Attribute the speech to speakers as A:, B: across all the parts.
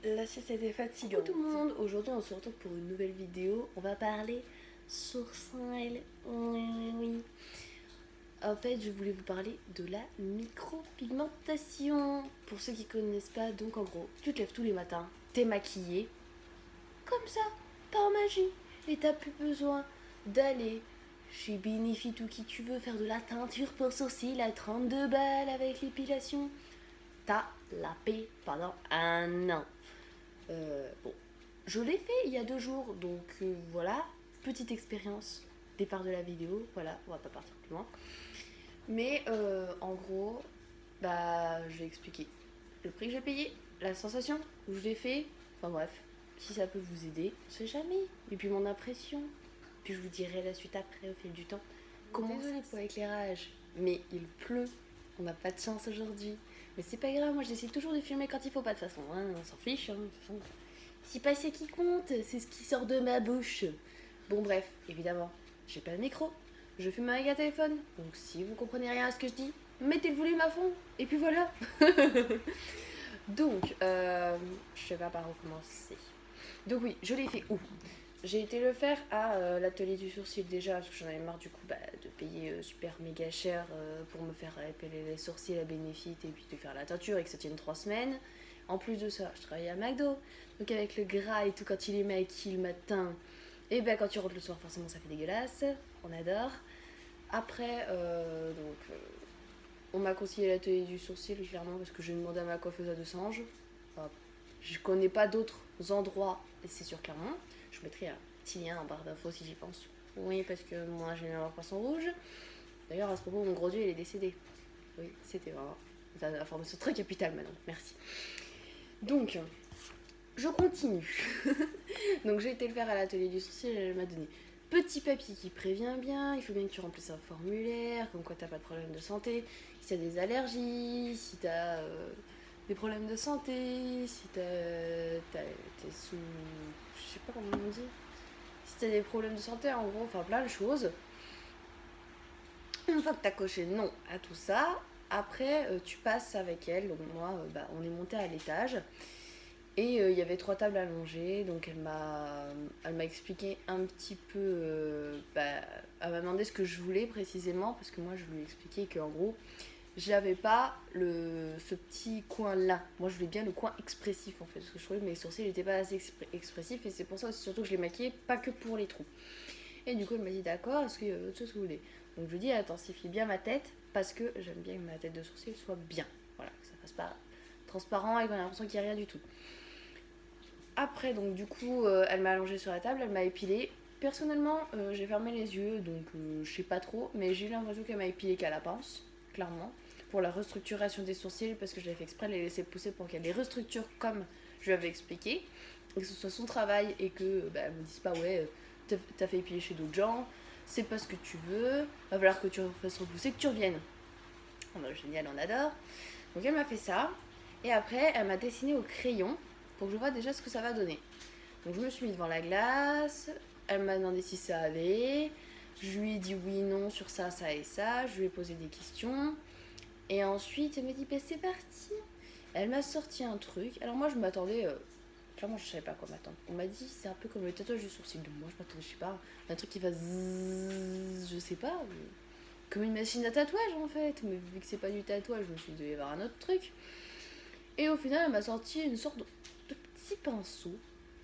A: La sieste était fatigante.
B: Coucou tout le monde, aujourd'hui on se retrouve pour une nouvelle vidéo. On va parler sourcils. Oui. En fait, je voulais vous parler de la micropigmentation. Pour ceux qui connaissent pas, donc en gros, tu te lèves tous les matins, t'es maquillée, comme ça, par magie. Et t'as plus besoin d'aller chez Benefit ou qui tu veux faire de la teinture pour sourcils à 32 balles avec l'épilation. T'as la paix pendant un an. Bon, je l'ai fait il y a 2 jours, donc voilà, petite expérience, départ de la vidéo, voilà, on va pas partir plus loin. Mais en gros, bah je vais expliquer le prix que j'ai payé, la sensation où je l'ai fait, enfin bref, si ça peut vous aider, on sait jamais. Et puis mon impression, puis je vous dirai la suite après au fil du temps. Comment désolée pour l'éclairage, mais il pleut, on n'a pas de chance aujourd'hui. Mais c'est pas grave, moi j'essaie toujours de filmer quand il faut pas de toute façon, hein, on s'en fiche, hein, de toute façon. Si pas c'est qui compte, c'est ce qui sort de ma bouche. Bon bref, évidemment, j'ai pas le micro, je filme avec un téléphone, donc si vous comprenez rien à ce que je dis, mettez le volume à fond, et puis voilà. Donc, je sais pas par où commencer. Donc oui, je l'ai fait où? J'ai été le faire à l'atelier du sourcil déjà, parce que j'en avais marre du coup de payer super méga cher pour me faire épiler les sourcils à Benefit et puis de faire la teinture et que ça tienne 3 semaines. En plus de ça, je travaillais à McDo, donc avec le gras et tout, quand il est maquillé le matin, et ben quand tu rentres le soir, forcément ça fait dégueulasse, on adore. Après, on m'a conseillé l'atelier du sourcil, clairement, parce que j'ai demandé à ma coiffeuse à 200 anges. Enfin, je connais pas d'autres endroits, et c'est sur Clermont. Je vous mettrai un petit lien en barre d'infos si j'y pense. Oui, parce que moi j'ai eu un poisson rouge. D'ailleurs, à ce propos, mon gros dieu, il est décédé. Oui, c'était vraiment information très capitale maintenant. Merci. Donc, je continue. Donc, j'ai été le faire à l'atelier du sourcil et elle m'a donné petit papier qui prévient bien. Il faut bien que tu remplisses un formulaire, comme quoi t'as pas de problème de santé. Si t'as des allergies, si t'as des problèmes de santé, si t'es sous. Je sais pas comment on dit. Si t'as des problèmes de santé, en gros, enfin plein de choses. Une fois que t'as coché non à tout ça, après tu passes avec elle. Donc moi, on est monté à l'étage. Et il y avait 3 tables allongées, donc elle m'a expliqué un petit peu, elle m'a demandé ce que je voulais précisément, parce que moi je lui ai expliqué qu'en gros, j'avais pas ce petit coin là. Moi je voulais bien le coin expressif en fait, parce que je trouvais que mes sourcils n'étaient pas assez expressifs, et c'est pour ça aussi surtout que je les maquillais, pas que pour les trous. Et du coup elle m'a dit d'accord, est-ce qu'il y a autre chose que vous voulez? Donc je lui ai dit intensifie bien ma tête, parce que j'aime bien que ma tête de sourcil soit bien. Voilà, que ça fasse pas transparent et qu'on a l'impression qu'il n'y a rien du tout. Après, donc du coup, elle m'a allongée sur la table, elle m'a épilée. Personnellement, j'ai fermé les yeux, donc je sais pas trop, mais j'ai eu l'impression qu'elle m'a épilée qu'à la pince, clairement, pour la restructuration des sourcils, parce que j'avais fait exprès de les laisser pousser pour qu'elle les restructure comme je lui avais expliqué, et que ce soit son travail, et que elle me dise pas, ouais, t'as fait épiler chez d'autres gens, c'est pas ce que tu veux, va falloir que tu refasses repousser, que tu reviennes. Oh, bah, génial, on adore. Donc elle m'a fait ça, et après, elle m'a dessiné au crayon pour que je vois déjà ce que ça va donner. Donc je me suis mis devant la glace, elle m'a demandé si ça allait, je lui ai dit oui, non sur ça, ça et ça, je lui ai posé des questions, et ensuite elle m'a dit bah c'est parti. Elle m'a sorti un truc, alors moi je m'attendais, clairement je savais pas à quoi m'attendre. On m'a dit c'est un peu comme le tatouage du sourcil, donc moi je m'attendais, je sais pas, un truc qui va zzzz, je sais pas, comme une machine à tatouage en fait, mais vu que c'est pas du tatouage, je me suis dit il doit y avoir un autre truc. Et au final elle m'a sorti une sorte de petit pinceau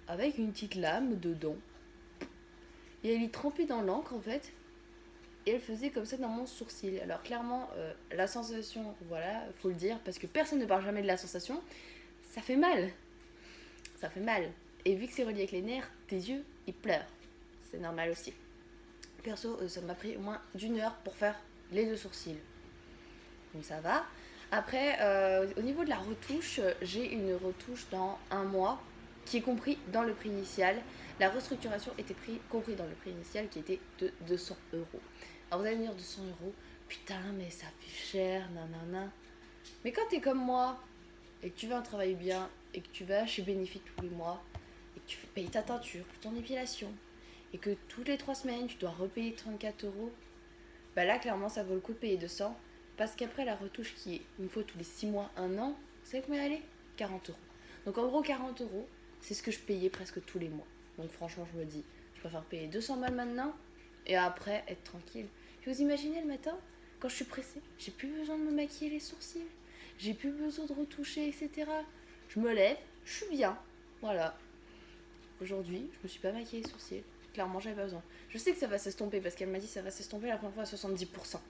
B: avec une petite lame dedans. Et elle y trempait dans l'encre en fait. Et elle faisait comme ça dans mon sourcil. Alors clairement, la sensation, voilà, faut le dire, parce que personne ne parle jamais de la sensation, ça fait mal. Ça fait mal. Et vu que c'est relié avec les nerfs, tes yeux, ils pleurent. C'est normal aussi. Perso, ça m'a pris au moins d'1 heure pour faire les 2 sourcils. Donc ça va. Après, au niveau de la retouche, j'ai une retouche dans un mois qui est compris dans le prix initial. La restructuration était compris dans le prix initial qui était de 200 euros. Alors vous allez me dire 200 euros, putain mais ça fait cher, nanana. Mais quand t'es comme moi et que tu veux un travail bien et que tu vas chez Benefit tous les mois et que tu payes ta teinture, ton épilation et que toutes les 3 semaines tu dois repayer 34 euros, bah là clairement ça vaut le coup de payer 200 parce qu'après la retouche qui est une fois tous les 6 mois, 1 an, vous savez combien elle est? 40 euros. Donc en gros 40 €, c'est ce que je payais presque tous les mois. Donc franchement je me dis, je préfère payer 200 balles maintenant et après être tranquille. Et vous imaginez le matin, quand je suis pressée, j'ai plus besoin de me maquiller les sourcils, j'ai plus besoin de retoucher, etc. Je me lève, je suis bien. Voilà. Aujourd'hui, je me suis pas maquillée les sourcils. Clairement, j'avais pas besoin. Je sais que ça va s'estomper parce qu'elle m'a dit que ça va s'estomper la première fois à 70%.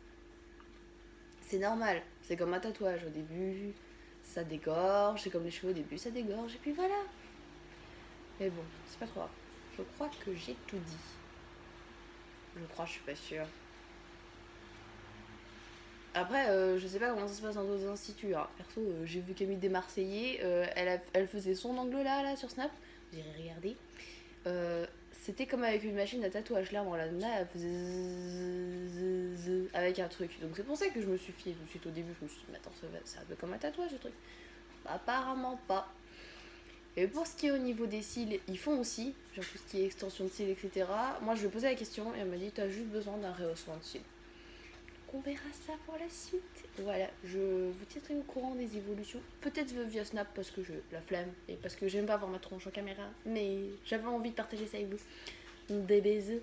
B: C'est normal. C'est comme un tatouage. Au début, ça dégorge. C'est comme les cheveux au début, ça dégorge. Et puis voilà. Mais bon, c'est pas trop grave. Je crois que j'ai tout dit. Je crois, je suis pas sûre. Après, je sais pas comment ça se passe dans d'autres instituts. Hein. Perso, j'ai vu Camille des Marseillais. Elle faisait son angle là sur Snap. Vous irez regarder. C'était comme avec une machine à tatouage. Clairement, la nana, elle faisait avec un truc. Donc c'est pour ça que je me suis fiée tout de suite au début. Je me suis dit, mais attends, c'est un peu comme un tatouage, le truc. Bah, apparemment pas. Et pour ce qui est au niveau des cils, ils font aussi, genre tout ce qui est extension de cils, etc. Moi, je lui ai posé la question et elle m'a dit, t'as juste besoin d'un rehaussement de cils. Donc on verra ça pour la suite. Voilà, je vous tiendrai au courant des évolutions. Peut-être via Snap parce que je la flemme et parce que j'aime pas voir ma tronche en caméra. Mais j'avais envie de partager ça avec vous. Donc des baisers.